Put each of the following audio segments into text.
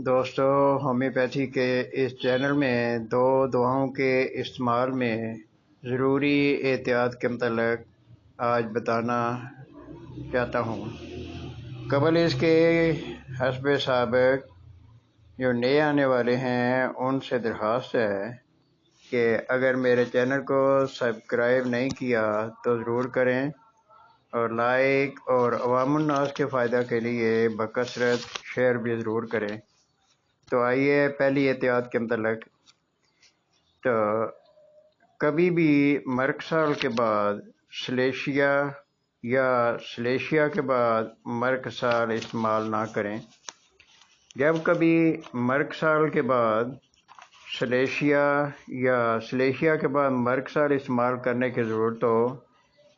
دوستو، ہومیوپیتھی کے اس چینل میں دو دواؤں کے استعمال میں ضروری احتیاط کے متعلق آج بتانا چاہتا ہوں۔ قبل اس کے حسب سابق جو نئے آنے والے ہیں ان سے درخواست ہے کہ اگر میرے چینل کو سبسکرائب نہیں کیا تو ضرور کریں اور لائک اور عوام الناس کے فائدہ کے لیے بکثرت شیئر بھی ضرور کریں۔ تو آئیے پہلی احتیاط کے متعلق، تو کبھی بھی مرگ سال کے بعد سلیشیا یا سلیشیا کے بعد مرگ سال استعمال نہ کریں۔ جب کبھی مرگ سال کے بعد سلیشیا یا سلیشیا کے بعد مرگ سال استعمال کرنے کی ضرورت ہو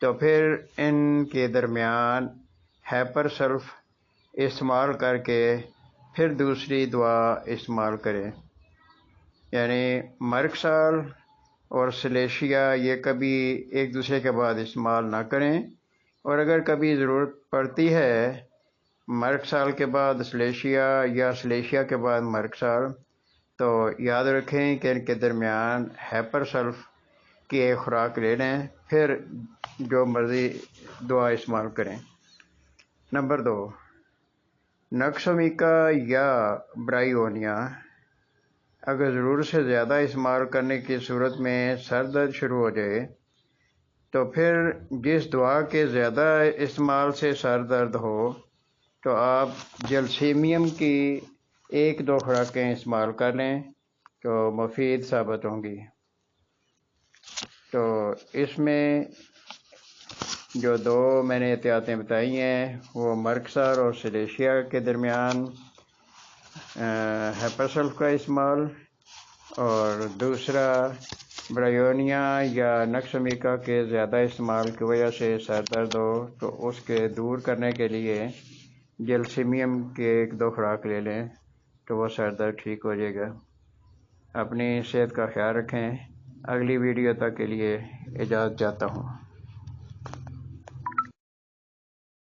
تو پھر ان کے درمیان ہیپر سلف استعمال کر کے پھر دوسری دوا استعمال کریں۔ یعنی مرگ سال اور سلیشیا یہ کبھی ایک دوسرے کے بعد استعمال نہ کریں، اور اگر کبھی ضرورت پڑتی ہے مرگ سال کے بعد سلیشیا یا سلیشیا کے بعد مرگ سال، تو یاد رکھیں کہ ان کے درمیان ہیپر سلف کی ایک خوراک لے لیں، پھر جو مرضی دوا استعمال کریں۔ نمبر 2، نکسومیکا یا برائیونیا۔ اگر ضرورت سے زیادہ استعمال کرنے کی صورت میں سر درد شروع ہو جائے تو پھر جس دوا کے زیادہ استعمال سے سر درد ہو تو آپ جلسیمیم کی 1-2 خوراکیں استعمال کر لیں تو مفید ثابت ہوں گی۔ تو اس میں جو 2 میں نے احتیاطیں بتائی ہیں وہ مرگ سال اور سلیشیا کے درمیان ہیپرسلف کا استعمال، اور دوسرا برائیونیا یا نکسومیکا کے زیادہ استعمال کی وجہ سے سر درد ہو تو اس کے دور کرنے کے لیے جلسیمیم کے 1-2 خوراک لے لیں تو وہ سر درد ٹھیک ہو جائے گا۔ اپنی صحت کا خیال رکھیں۔ اگلی ویڈیو تک کے لیے اجازت چاہتا ہوں۔